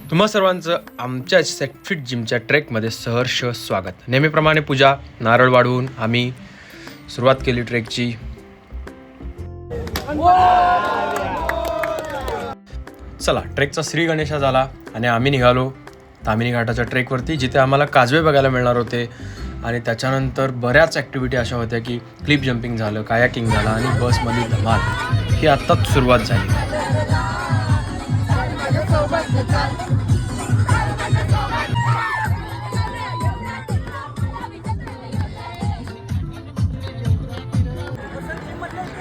तुम्हा सर्वांचं आमच्या सेटफिट जिमच्या ट्रेकमध्ये सहर्ष स्वागत. नेहमीप्रमाणे पूजा नारळ वाढवून आम्ही सुरुवात केली ट्रेकची. चला, ट्रेकचा श्री गणेशा झाला आणि आम्ही निघालो तामिनी घाटाच्या ट्रेकवरती, जिथे आम्हाला काजवे बघायला मिळणार होते. आणि त्याच्यानंतर बऱ्याच ॲक्टिव्हिटी अशा होत्या की क्लिप जम्पिंग झालं, कायाकिंग झालं आणि बसमधली धमाल ही आत्ताच सुरुवात झाली.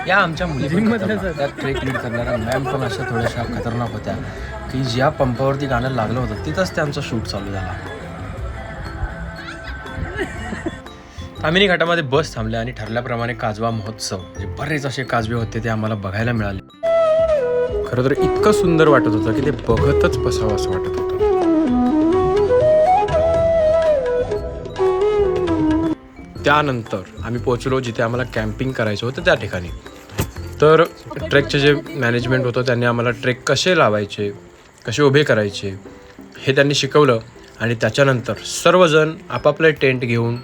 या आमच्या मुली त्या ट्रेक लीड करणाऱ्या मॅम पण अशा थोड्याशा खतरनाक होत्या की ज्या पंपावरती गाणं लागलं होतं तिथंच त्यांचा शूट चालू झाला. तामिनी घाटामध्ये बस थांबल्या आणि ठरल्याप्रमाणे काजवा महोत्सव, म्हणजे बरेच असे काजवे होते ते आम्हाला बघायला मिळाले. खरं तर इतकं सुंदर वाटत होतं की ते बघतच बसावं असं वाटत होतं. त्यानंतर आम्ही पोहोचलो जिथे आम्हाला कॅम्पिंग करायचं होतं त्या ठिकाणी. तर ट्रेकचे जे मॅनेजमेंट होतं त्यांनी आम्हाला ट्रेक कसे लावायचे, कसे उभे करायचे हे त्यांनी शिकवलं. आणि त्याच्यानंतर सर्वजण आपापले टेंट घेऊन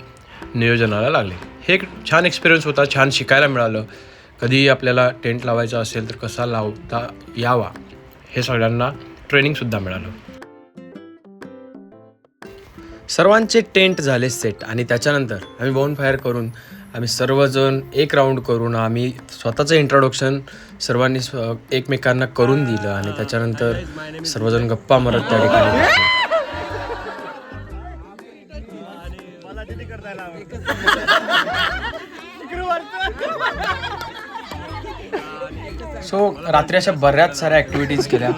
नियोजनाला लागले. हे एक छान एक्सपिरियन्स होता, छान शिकायला मिळालं. कधी आपल्याला टेंट लावायचा असेल तर कसा लावता यावा हे सगळ्यांना ट्रेनिंगसुद्धा मिळालं. सर्वांचे टेंट झाले सेट आणि त्याच्यानंतर आम्ही बॉनफायर करून आम्ही सर्वजण एक राऊंड करून आम्ही स्वतःचं इंट्रोडक्शन सर्वांनी एकमेकांना करून दिलं. आणि त्याच्यानंतर सर्वजण गप्पा मारत त्या ठिकाणी. सो रात्री अशा बऱ्याच साऱ्या ॲक्टिव्हिटीज केल्या.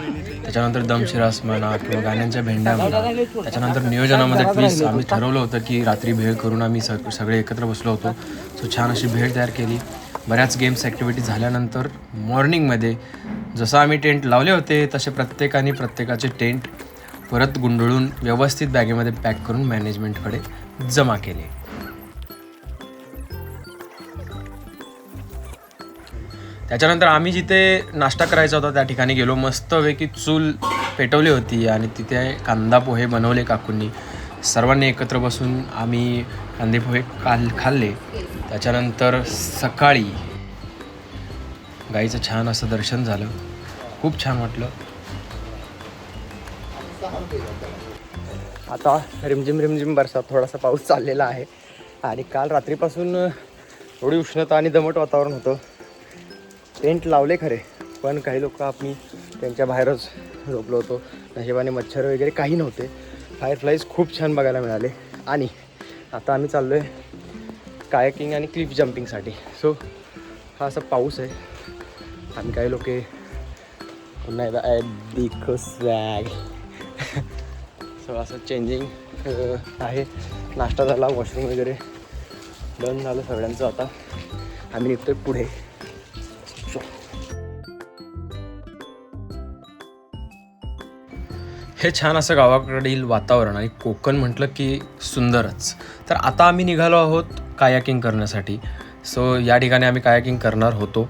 त्याच्यानंतर दमशिरास म्हणा किंवा गाण्यांच्या भेंड्या म्हणा. त्याच्यानंतर नियोजनामध्ये ट्विस्ट आम्ही ठरवलं होतं की रात्री भेळ करून आम्ही सगळे एकत्र बसलो होतो. सो छान अशी भेळ तयार केली. बऱ्याच गेम्स ॲक्टिव्हिटीज झाल्यानंतर मॉर्निंगमध्ये जसं आम्ही टेंट लावले होते तसे प्रत्येकाने प्रत्येकाचे टेंट परत गुंडळून व्यवस्थित बॅगेमध्ये पॅक करून मॅनेजमेंटकडे जमा केले. त्याच्यानंतर आम्ही जिथे नाश्ता करायचा होता त्या ठिकाणी गेलो. मस्तपैकी चूल पेटवली होती आणि तिथे कांदा पोहे बनवले काकूंनी. सर्वांनी एकत्र बसून आम्ही कांदे पोहे खाल्ले. त्याच्यानंतर सकाळी गाईचं छान असं दर्शन झालं, खूप छान वाटलं. आता रिमझिम बरसात, थोडासा पाऊस चाललेला आहे. आणि काल रात्रीपासून थोडी उष्णता आणि दमट वातावरण होतं. टेंट लावले खरे, पण काही लोक आम्ही त्यांच्या बाहेरच झोपलो होतो. नशिबाने मच्छर वगैरे काही नव्हते. फायरफ्लाईज खूप छान बघायला मिळाले. आणि आता आम्ही चाललो आहे कायाकिंग आणि क्लिफ जम्पिंगसाठी. सो हा असा पाऊस आहे. आम्ही काही लोक पुन्हा एकदा दिखो स्वॅग. सो असं चेंजिंग आहे. नाश्ता झाला, वॉशरूम वगैरे डन झालं सगळ्यांचं. आता आम्ही निघतोय पुढे. हे छान असं गावाकडील वातावरण आणि कोकण म्हटलं की सुंदरच. तर आता आम्ही निघालो आहोत कायाकिंग करण्यासाठी. सो या ठिकाणी आम्ही कायाकिंग करणार होतो.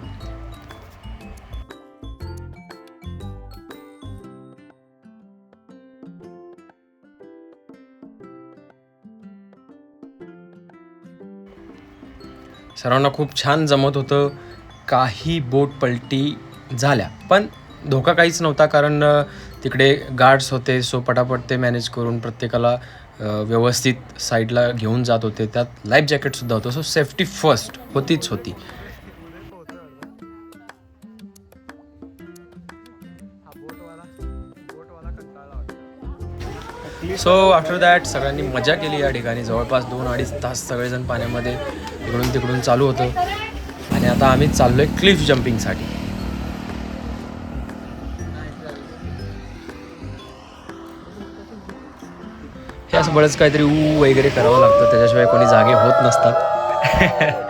सर्वांना खूप छान जमत होतं. काही बोट पलटी झाल्या पण धोका काहीच नव्हता, कारण तिकडे गार्ड्स होते. सो पटापट ते मॅनेज करून प्रत्येकाला व्यवस्थित साईडला घेऊन जात होते. त्यात लाईफ जॅकेटसुद्धा होतं. सो सेफ्टी फर्स्ट होतीच होती. सो आफ्टर दॅट सगळ्यांनी मजा केली या ठिकाणी. जवळपास 2-2.5 तास सगळेजण पाण्यामध्ये इकडून तिकडून चालू होतं. आणि आता आम्ही चाललो आहे क्लिफ जम्पिंगसाठी. हे असं बरंच काहीतरी वगैरे करावं लागतं, त्याच्याशिवाय कोणी जागे होत नसतात.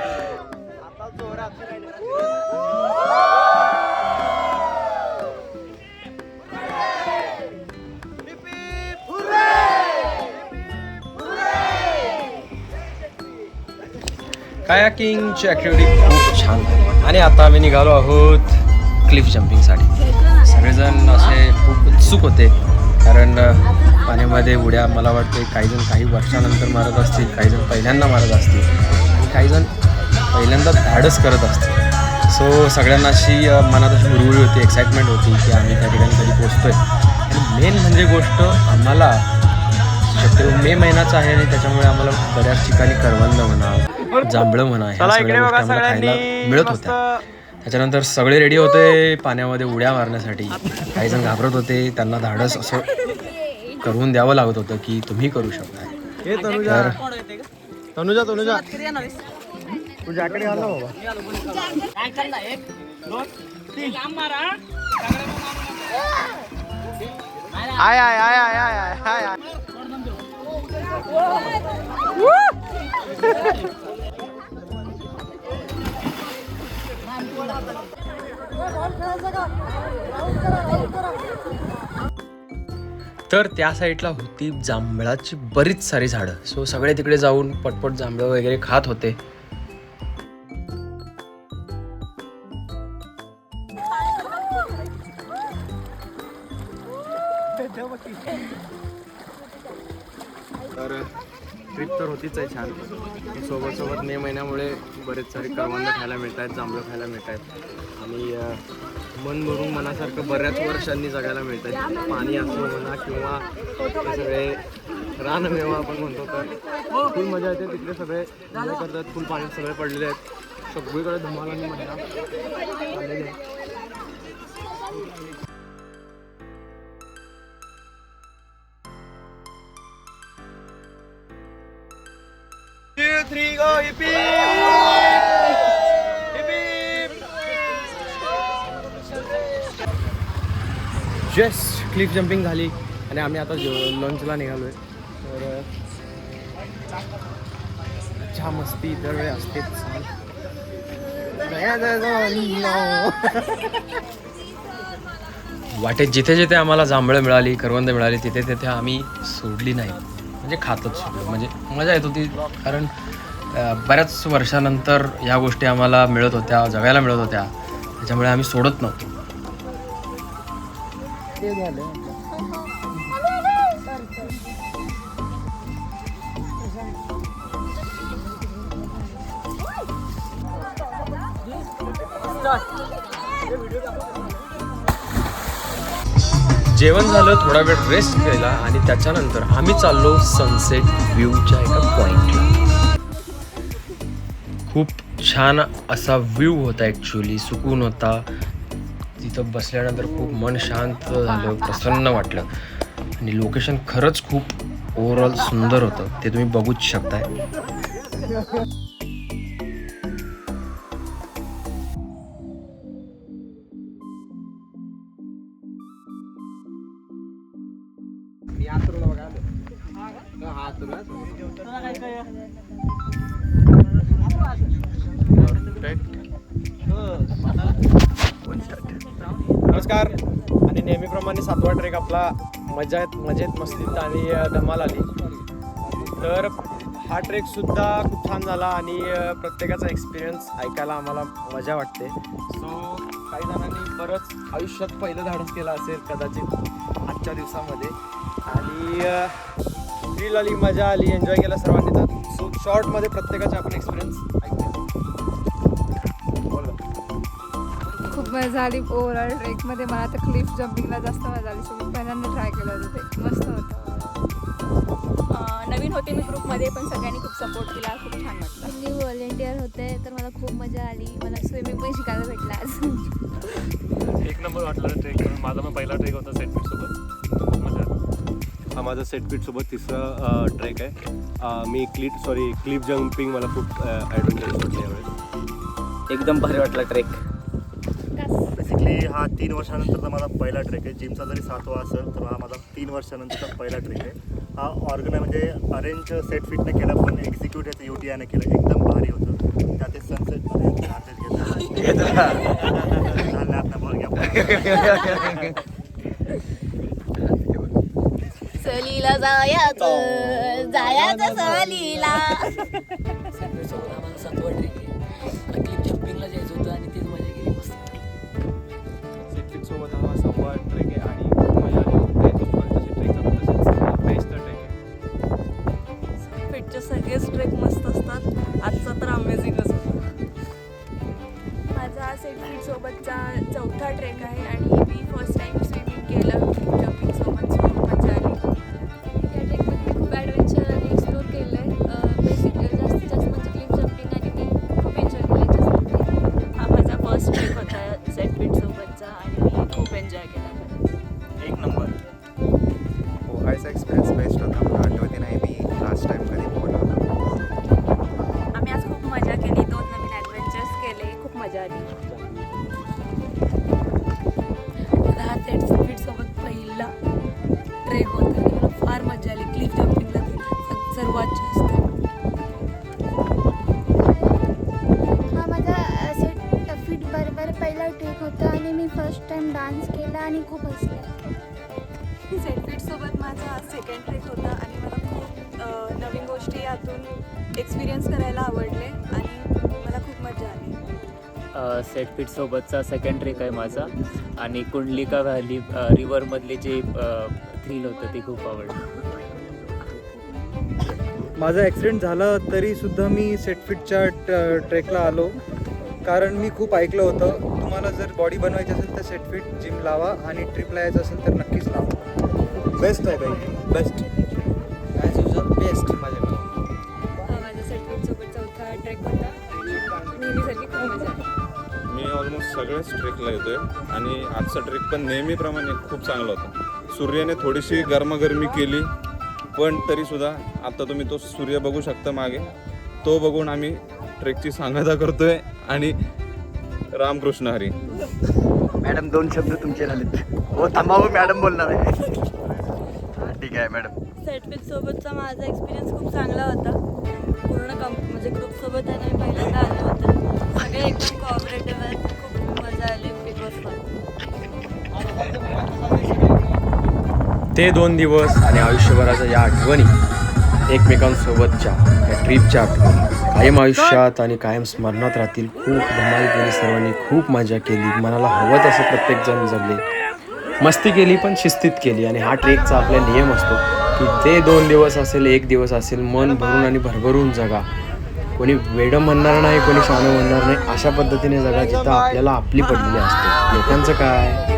कायाकिंगची ॲक्टिव्हिटी खूप छान झाली. आणि आता आम्ही निघालो आहोत क्लिफ जम्पिंगसाठी. सगळेजण असे खूप उत्सुक होते कारण पाण्यामध्ये उड्या मला वाटते काही वर्षानंतर मारत असतील, काहीजण पहिल्यांदा मारत असतील आणि काहीजण पहिल्यांदा धाडस करत असतील. सो सगळ्यांना अशी मनात अशी हुरहुरी होती, एक्साइटमेंट होती की आम्ही त्या ठिकाणी कधी पोचतो आहे. आणि मेन म्हणजे गोष्ट आम्हाला शक्यतो मे महिनाचा आहे आणि त्याच्यामुळे आम्हाला बऱ्याच ठिकाणी करवंद म्हणा, जांभळं म्हणा, ह्या सगळ्या गोष्टी आम्हाला खायला मिळत होत्या. त्याच्यानंतर सगळे रेडी होते पाण्यामध्ये उड्या मारण्यासाठी. काहीजण घाबरत होते, त्यांना धाडस असं करून द्यावं लागत होतं की तुम्ही करू शकता. तर तनुजा तुझ्याकडे आलो बाबा. I I I I I I I I. तर त्या साईडला होती जांभळाची बरीच सारी झाडं. सो सगळे तिकडे जाऊन पटपट जांभळं वगैरे खात होते. तर ट्रिप तर होतीच आहे छान. सोबत मे महिन्यामुळे बरेच सारे करवंद खायला मिळत आहेत, जांभळं खायला मिळत आहेत आणि मन भरून मनासारखं बऱ्याच वर्षांनी जगायला मिळत आहे. पाणी असो म्हणा किंवा ते सगळे रानमेवा आपण म्हणतो, तर फुल मजा येते. तिकडे सगळे एन्जॉय करतात, फुल पाणी सगळे पडलेले आहेत, सगळीकडे धमाल आणि मजा चाललेली आहे. जस्ट क्लिफ जम्पिंग झाली आणि आम्ही आता लंचला निघालोय. तर अच्छा मस्ती दरवेळी असतेच. वाटेत जिथे जिथे आम्हाला जांभळं मिळाली, करवंद मिळाली, तिथे तिथे आम्ही सोडली नाही, म्हणजे खातच सोडलो. म्हणजे मजा येत होती, कारण बऱ्याच वर्षानंतर ह्या गोष्टी आम्हाला मिळत होत्या, जगायला मिळत होत्या, त्याच्यामुळे आम्ही सोडत नव्हतो. जेवण झालं, थोडा वेळ रेस्ट केला आणि त्याच्यानंतर आम्ही चाललो सनसेट व्ह्यूच्या एका पॉईंटला. खूप छान असा व्ह्यू होता, ॲक्च्युली सुकून होता. तिथं बसल्यानंतर खूप मन शांत झालं, प्रसन्न वाटलं आणि लोकेशन खरंच खूप ओव्हरऑल सुंदर होतं. ते तुम्ही बघूच शकताय. नमस्कार. आणि नेहमीप्रमाणे 7वा ट्रेक आपला मजेत मस्तीत आणि धमाल आली. तर हा ट्रेकसुद्धा खूप छान झाला आणि प्रत्येकाचा एक्सपिरियन्स ऐकायला आम्हाला मजा वाटते. सो काही जणांनी बरंच आयुष्यात पहिलं धाडस केलं असेल कदाचित आजच्या दिवसामध्ये आणि थ्रिल आली, मजा आली, एन्जॉय केला सर्वांनी. तर सो शॉर्टमध्ये प्रत्येकाचे आपण एक्सपिरियन्स ऐकूया. खूप मजा आली ओव्हरऑल ट्रेकमध्ये. मला तर क्लिफ जम्पिंगला जास्त मजा आली. सो मी पहिल्यांदा ट्राय केलं होतं, ते मस्त होतं. नवीन होते मी ग्रुपमध्ये, पण सगळ्यांनी खूप सपोर्ट केला, खूप छान वाटलं. मी व्हॉलेंटियर होते, तर मला खूप मजा आली. मला स्विमिंग पण शिकायला भेटलं आज. एक नंबर वाटलं ट्रेक करून. माझा पण पहिला ट्रेक होता सेटफिटसोबत, खूप मजा आली. हा माझा सेटफिटसोबत तिसरा ट्रेक आहे. मी क्लिफ जम्पिंग मला खूप ॲडव्हेंचरस वाटलं यावेळेस. एकदम भारी वाटला ट्रेक. बेसिकली हा 3 वर्षानंतरचा माझा पहिला ट्रेक आहे. जिमचा जरी 7वा असेल तर हा माझा 3 वर्षानंतरचा पहिला ट्रेक आहे. हा म्हणजे अरेंज सेटफिटने केला, पण एक्झिक्यूट याचं UTIने केलं. एकदम भारी होतं. त्यात सनसेटमध्ये सहलीला जायचं सहलीला. आम्हाला 7वा ट्रेक आहे. क्लिफ जम्पिंगला जायचं होतं आणि तेच मजा केली मस्त. सेटफिटसोबत हा 6वा ट्रेक आहे आणि खूप मजा आली. गोव्याचा एक्सपिरियन्स बेस्ट होता. मला आठवते नाही मी लास्ट टाइम कधी पोहलो होतो. आम्ही आज खूप मजा केली, 2 नवीन ॲडव्हेंचर्स केले, खूप मजा आली. मला हा सेट सोबत पहिला ट्रेक होता आणि मला फार मजा आली. क्लिफ जम्पिंगला सर्वात जास्त. हा माझा सेट फिट बरोबर पहिला ट्रेक होता आणि मी फर्स्ट टाइम डान्स केला आणि खूप हसले. सेटफिट सोबत माझा सेकंड ट्रेक होता आणि मला खूप नवीन गोष्टी यातून एक्सपिरियन्स करायला आवडले आणि मला खूप मजा आली. सेटफिट सोबतचा सेकंड ट्रेक आहे माझा आणि कुंडलिका व्हॅली रिव्हरमधले जे थ्रिल होतं ते खूप आवडलं. माझा ॲक्सिडेंट झाला तरीसुद्धा मी सेटफिटच्या ट्रेकला आलो, कारण मी खूप ऐकलं होतं तुम्हाला जर बॉडी बनवायची असेल तर सेटफिट जिम लावा आणि ट्रिपला यायचं असेल तर नक्कीच लावा. बेस्ट आहे काही बेस्ट ॲज युजल बेस्ट माझ्याकडे. माझा सेटफिट सोबत चौथा ट्रेक होता आणि नेहमीसारखी खूप मजा आली. मी ऑलमोस्ट सगळ्याच ट्रेकला येतोय आणि आजचा ट्रेक पण नेहमीप्रमाणे खूप चांगला होता. सूर्याने थोडीशी गरमागरमी केली पण तरीसुद्धा आता तुम्ही तो सूर्य बघू शकता मागे, तो बघून आम्ही ट्रेकची सांगता करतोय आणि रामकृष्ण हरी. मॅडम 2 शब्द तुमचे झालेत. हो थांबा, मॅडम बोलणार आहे. ठीक आहे मॅडम. सेटफिट सोबतचा माझा एक्सपिरियन्स खूप चांगला होता. पूर्ण म्हणजे ग्रुपसोबत आहे मी पहिल्यांदा आले होते. सगळे एकदम कोऑपरेटिव्ह आहेत, खूप मजा आली. It was fun. ते 2 दिवस आणि आयुष्यभराच्या या आठवणी, एकमेकांसोबतच्या या ट्रीपच्या आठवणी कायम आयुष्यात आणि कायम स्मरणात राहतील. खूप धमाल केली सर्वांनी, खूप मजा केली, मनाला हवं तसं प्रत्येकजण जगले, मस्ती केली पण शिस्तीत केली. आणि हा ट्रेकचा आपला नियम असतो की ते 2 दिवस असेल 1 दिवस असेल मन भरून आणि भरभरून जगा. कोणी वेडं म्हणणार नाही, कोणी शहाणं म्हणणार नाही, अशा पद्धतीने जगा जिथं आपल्याला आपली पडलेली असते. लोकांचं काय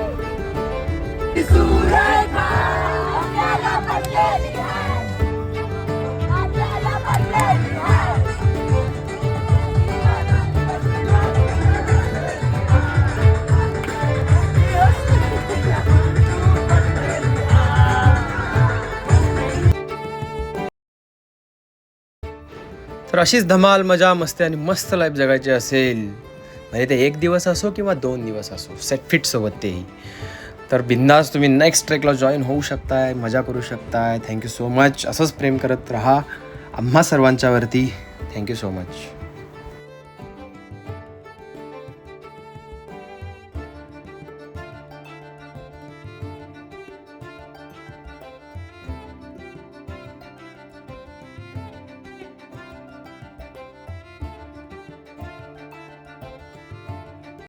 तर अशीच धमाल मजा मस्ती आणि मस्त लाईफ जगायची असेल, म्हणजे ते 1 दिवस असो किंवा 2 दिवस असो, सेटफिट सोबत तेही, तर बिंदास तुम्ही नेक्स्ट ट्रेकला जॉईन होऊ शकताय, मजा करू शकताय. Thank you so much. असंच प्रेम करत राहा आम्हा सर्वांच्यावरती. Thank you so much.